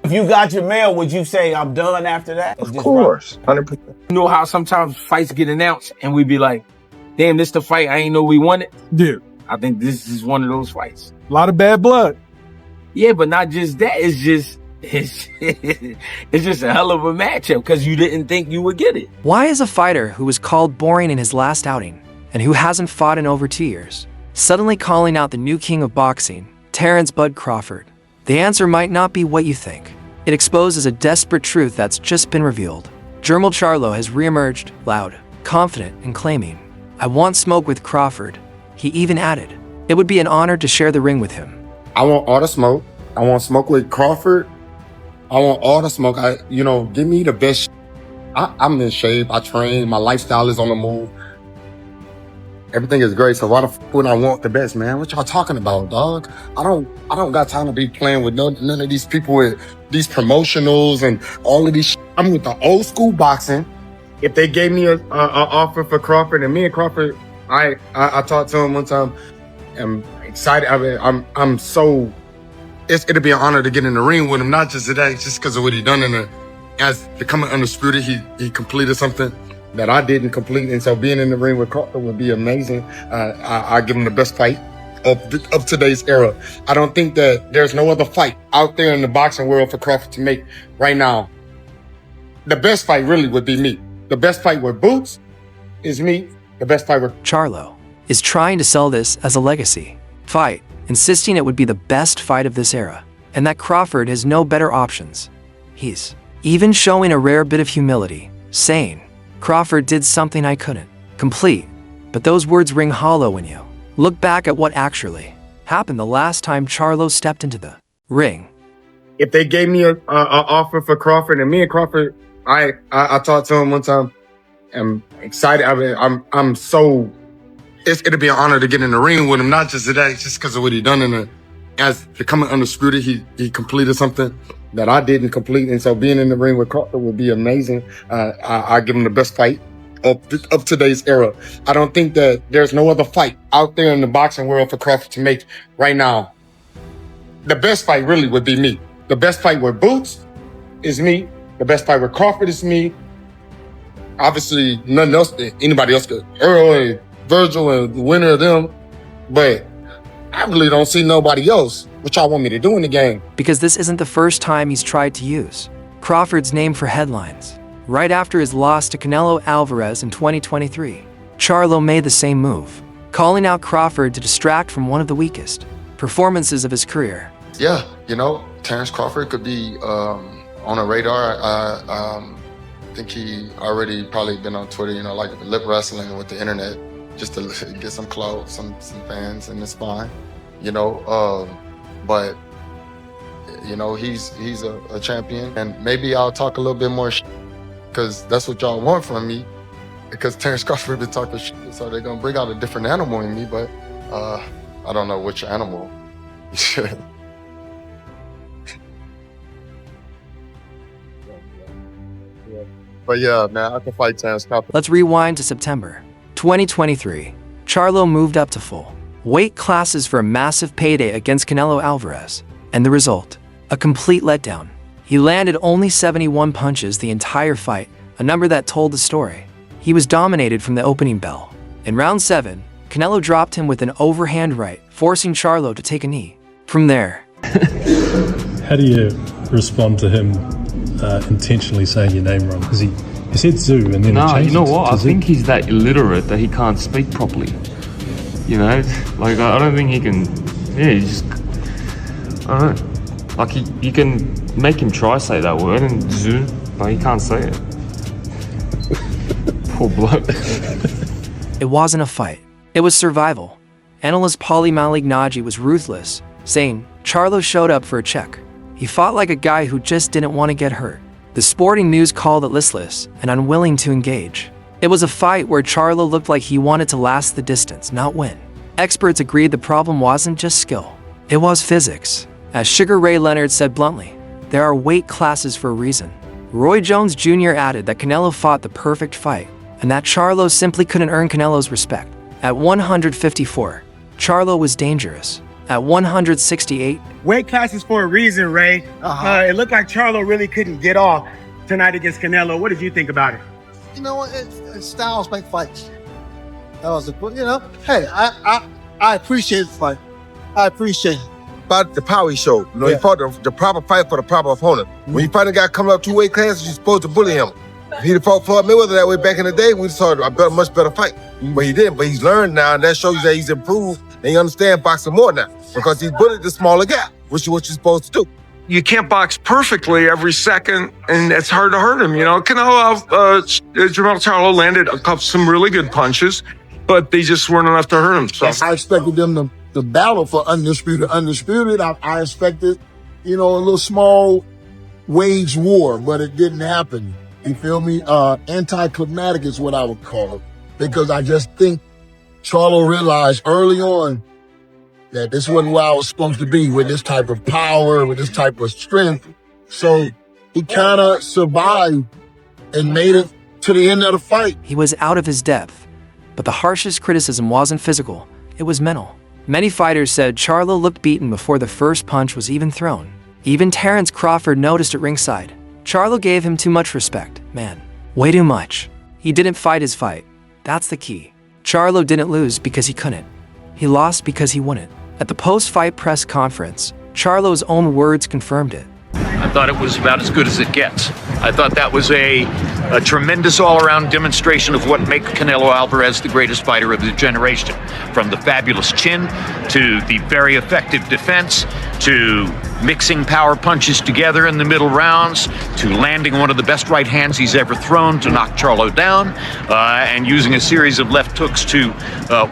If you got your mail, would you say I'm done after that? Of course, 100%. You know how sometimes fights get announced and we be like, damn, this the fight I ain't know we wanted? Yeah. I think this is one of those fights. A lot of bad blood. Yeah, but not just that. It's just a hell of a matchup because you didn't think you would get it. Why is a fighter who was called boring in his last outing and who hasn't fought in over 2 years suddenly calling out the new king of boxing, Terence "Bud" Crawford? The answer might not be what you think. It exposes a desperate truth that's just been revealed. Jermell Charlo has reemerged, loud, confident, and claiming, "I want smoke with Crawford." He even added, it would be an honor to share the ring with him. I want all the smoke. I want smoke with Crawford. I want all the smoke. Give me the best. I'm in shape. I train. My lifestyle is on the move. Everything is great. So why the f would I want the best, man? What y'all talking about, dog? I don't got time to be playing with none of these people with these promotionals and all of these. I'm with the old school boxing. If they gave me a offer for Crawford, and me and Crawford, I talked to him one time. I'm excited. I'm so. It'll be an honor to get in the ring with him, not just today, just because of what he done as becoming undisputed. He completed something that I didn't complete, and so being in the ring with Crawford would be amazing. I give him the best fight of today's era. I don't think that there's no other fight out there in the boxing world for Crawford to make right now. The best fight really would be me. The best fight with Boots is me. The best fight with Charlo is trying to sell this as a legacy fight, insisting it would be the best fight of this era, and that Crawford has no better options. He's even showing a rare bit of humility, saying, Crawford did something I couldn't complete, but those words ring hollow when you look back at what actually happened the last time Charlo stepped into the ring. If they gave me a offer for Crawford, and me and Crawford, I talked to him one time. I'm excited. I'm so. It'll be an honor to get in the ring with him, not just today, just because of what he done as becoming undisputed. He completed something that I didn't complete, and so being in the ring with Crawford would be amazing. I give him the best fight of today's era. I don't think that there's no other fight out there in the boxing world for Crawford to make right now. The best fight really would be me. The best fight with Boots is me. The best fight with Crawford is me. Obviously, nothing else, anybody else could. Earl and Virgil and the winner of them. But I really don't see nobody else. What y'all want me to do in the game? Because this isn't the first time he's tried to use Crawford's name for headlines. Right after his loss to Canelo Alvarez in 2023, Charlo made the same move, calling out Crawford to distract from one of the weakest performances of his career. Yeah, Terence Crawford could be on a radar. I think he already probably been on Twitter, like lip wrestling with the internet, just to get some clout, some fans, and it's fine, but he's a champion, and maybe I'll talk a little bit more because that's what y'all want from me, because Terence Crawford been talking shit, so they're gonna bring out a different animal in me, but I don't know which animal. But yeah, man, I can fight Terence Crawford. Let's rewind to September 2023. Charlo moved up to full weight classes for a massive payday against Canelo Alvarez. And the result? A complete letdown. He landed only 71 punches the entire fight, a number that told the story. He was dominated from the opening bell. In round 7, Canelo dropped him with an overhand right, forcing Charlo to take a knee. From there, how do you respond to him intentionally saying your name wrong? Because he said Zoo and then no, he you know what? I Zoo. think he's that illiterate that he can't speak properly. Like I don't think he can. Yeah, he just. I don't know. Like you can make him try say that word and Zoo, but he can't say it. Poor bloke. It wasn't a fight. It was survival. Analyst Paulie Malignaggi was ruthless, saying Charlo showed up for a check. He fought like a guy who just didn't want to get hurt. The Sporting News called it listless and unwilling to engage. It was a fight where Charlo looked like he wanted to last the distance, not win. Experts agreed the problem wasn't just skill. It was physics. As Sugar Ray Leonard said bluntly, there are weight classes for a reason. Roy Jones Jr. added that Canelo fought the perfect fight and that Charlo simply couldn't earn Canelo's respect. At 154, Charlo was dangerous. At 168, Weight classes for a reason, Ray. It looked like Charlo really couldn't get off tonight against Canelo. What did you think about it? You know what? Styles make fights. That was hey, I appreciate the fight. I appreciate it. About the power he showed. You know, he fought the proper fight for the proper opponent. When you fight a guy coming up 2 weight classes, you're supposed to bully him. If he'd fought Floyd Mayweather that way back in the day, we'd saw a much better fight. But he didn't. But he's learned now, and that shows you that he's improved, and he understands boxing more now because he's bullied the smaller guy, which is what you're supposed to do. You can't box perfectly every second, and it's hard to hurt him. You know, Canelo, Jermell Charlo landed some really good punches, but they just weren't enough to hurt him. So I expected them to battle for undisputed. I expected, a little small wage war, but it didn't happen. You feel me? Anticlimactic is what I would call it, because I just think Charlo realized early on that this wasn't where I was supposed to be with this type of power, with this type of strength. So he kind of survived and made it to the end of the fight. he was out of his depth, but the harshest criticism wasn't physical, it was mental. Many fighters said Charlo looked beaten before the first punch was even thrown. Even Terence Crawford noticed at ringside. Charlo gave him too much respect, man. Way too much. He didn't fight his fight. That's the key. Charlo didn't lose because he couldn't. He lost because he wouldn't. At the post-fight press conference, Charlo's own words confirmed it. I thought it was about as good as it gets. I thought that was a tremendous all-around demonstration of what makes Canelo Alvarez the greatest fighter of the generation. From the fabulous chin, to the very effective defense, to mixing power punches together in the middle rounds, to landing one of the best right hands he's ever thrown to knock Charlo down, and using a series of left hooks to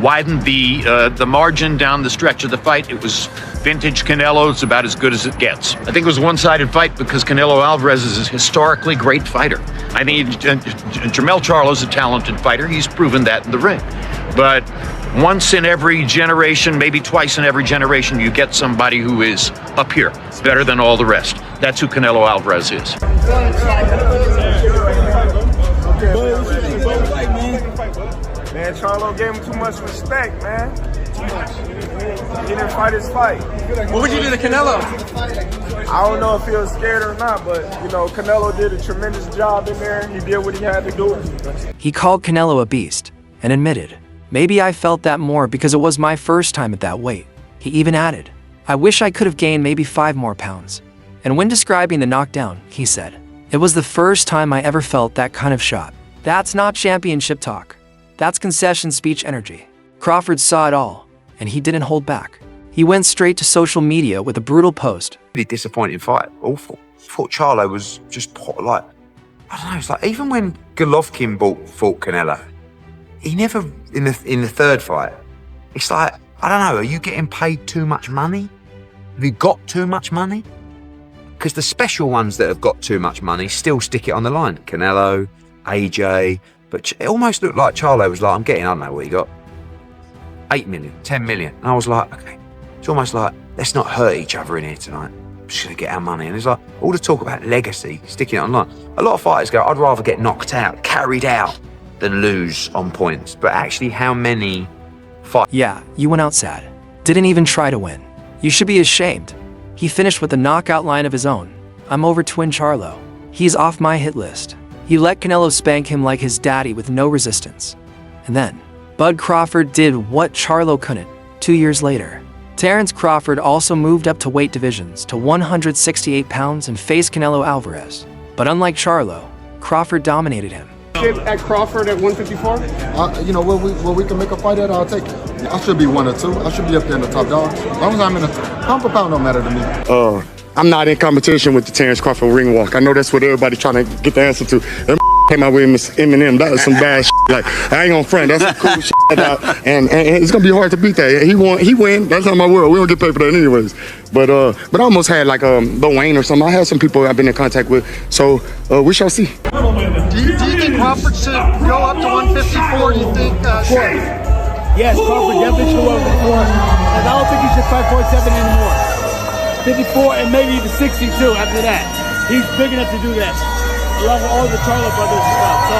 widen the margin down the stretch of the fight. It was vintage Canelo. It's about as good as it gets. I think it was a one-sided fight because Canelo Alvarez is a historically great fighter. I think Jermell Charlo is a talented fighter. He's proven that in the ring. But once in every generation, maybe twice in every generation, you get somebody who is up here, better than all the rest. That's who Canelo Alvarez is. Man, Charlo gave him too much respect, man. He didn't fight his fight. What would you do to Canelo? I don't know if he was scared or not, but, Canelo did a tremendous job in there. He did what he had to do. He called Canelo a beast and admitted, "Maybe I felt that more because it was my first time at that weight." He even added, "I wish I could have gained maybe 5 more pounds." And when describing the knockdown, he said, "It was the first time I ever felt that kind of shot." That's not championship talk. That's concession speech energy. Crawford saw it all, and he didn't hold back. He went straight to social media with a brutal post. Really disappointing fight, awful. I thought Charlo was just I don't know, it's like even when Golovkin fought Canelo, he never, in the third fight, it's like, I don't know, are you getting paid too much money? Have you got too much money? Because the special ones that have got too much money still stick it on the line. Canelo, AJ, but it almost looked like Charlo was like, I'm getting, I don't know what he got, 8 million, 10 million. And I was like, okay, it's almost like, let's not hurt each other in here tonight. I'm just gonna get our money. And it's like, all the talk about legacy, sticking it online. A lot of fighters go, I'd rather get knocked out, carried out, than lose on points. But actually, how many fights? Yeah, you went out sad. Didn't even try to win. You should be ashamed. He finished with a knockout line of his own. I'm over Twin Charlo. He's off my hit list. He let Canelo spank him like his daddy with no resistance. And then, Bud Crawford did what Charlo couldn't. 2 years later, Terence Crawford also moved up to weight divisions to 168 pounds and faced Canelo Alvarez. But unlike Charlo, Crawford dominated him. At Crawford at 154? Where we can make a fight at, I'll take it. I should be 1 or 2. I should be up there in the top dog. As long as I'm in the pound for pound, don't matter to me. I'm not in competition with the Terence Crawford ring walk. I know that's what everybody trying to get the answer to. That came out with Eminem. That was some bad shit. Like, I ain't gonna front. That's some cool shit. And it's gonna be hard to beat that. He win. That's not my world. We don't get paid for that anyways. But I almost had like Lil Wayne or something. I had some people I've been in contact with. So we shall see. Do you think Crawford should go up to 154? You think? Yes, Crawford definitely should go up to 4. And I don't think he should fight 47 anymore. 54 and maybe even 62 after that. He's big enough to do that, along with all the Charlo brothers and stuff. So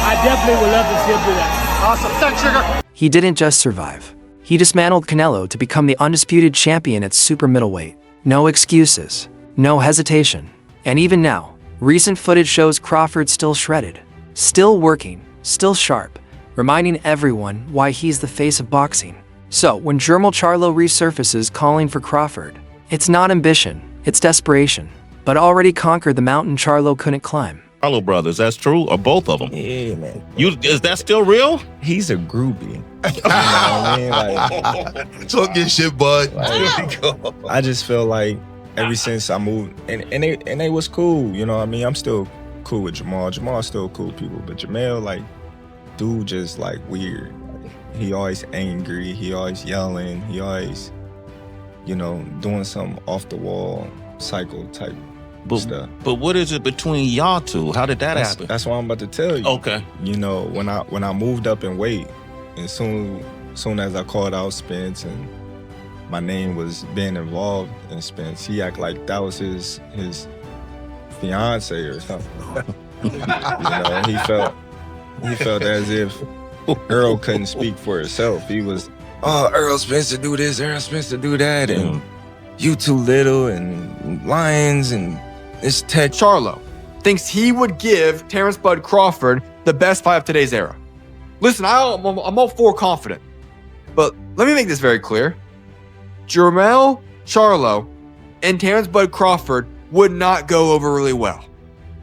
I definitely would love to see him do that. Awesome. Thanks, Sugar. He didn't just survive. He dismantled Canelo to become the undisputed champion at super middleweight. No excuses, no hesitation. And even now, recent footage shows Crawford still shredded, still working, still sharp, reminding everyone why he's the face of boxing. So, when Jermell Charlo resurfaces calling for Crawford, it's not ambition, it's desperation, but already conquered the mountain Charlo couldn't climb. Charlo brothers, that's true, or both of them? Yeah, man. Is that still real? He's a groupie. You know what I mean? Like, talk your shit, bud. I just feel like ever since I moved, and they was cool. You know what I mean? I'm still cool with Jermell. Jermell's still cool people, but Jermell, like, dude, just like weird. Like, he always angry. He always yelling. He always, you know, doing something off the wall, psycho type. But what is it between y'all two? How did that happen? That's what I'm about to tell you. Okay. You know, when I moved up in weight, and soon as I called out Spence and my name was being involved in Spence, he act like that was his fiance or something. You know, he felt as if Earl couldn't speak for herself. He was, oh, Earl Spence to do this, Earl Spence to do that, and you too little, and Lions, and this tech. Charlo thinks he would give Terence Bud Crawford the best fight of today's era. Listen, I'm all for confident, but let me make this very clear. Jermell Charlo and Terence Bud Crawford would not go over really well.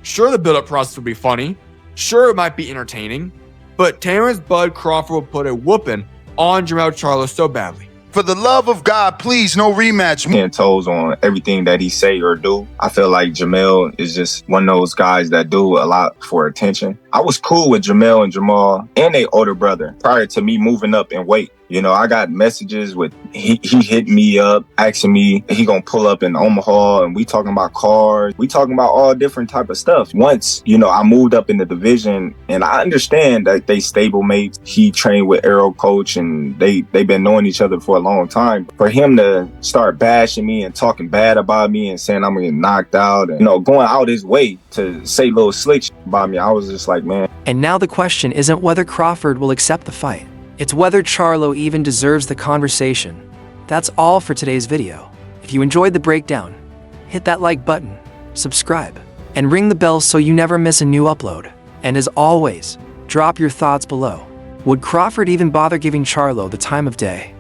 Sure, the build-up process would be funny. Sure, it might be entertaining, but Terence Bud Crawford will put a whooping on Jermell Charlo so badly. For the love of God, please, no rematch. 10 toes on everything that he say or do. I feel like Jermell is just one of those guys that do a lot for attention. I was cool with Jermell and Jamal and their older brother prior to me moving up in weight. You know, I got messages with, he hit me up, asking me, he gonna pull up in Omaha, and we talking about cars. We talking about all different type of stuff. Once, you know, I moved up in the division, and I understand that they stable mates. He trained with Arrow Coach, and they been knowing each other for a long time. For him to start bashing me and talking bad about me and saying I'm gonna get knocked out, and, you know, going out his way to say little slick shit about me, I was just like, man. And now the question isn't whether Crawford will accept the fight. It's whether Charlo even deserves the conversation. That's all for today's video. If you enjoyed the breakdown, hit that like button, subscribe, and ring the bell so you never miss a new upload. And as always, drop your thoughts below. Would Crawford even bother giving Charlo the time of day?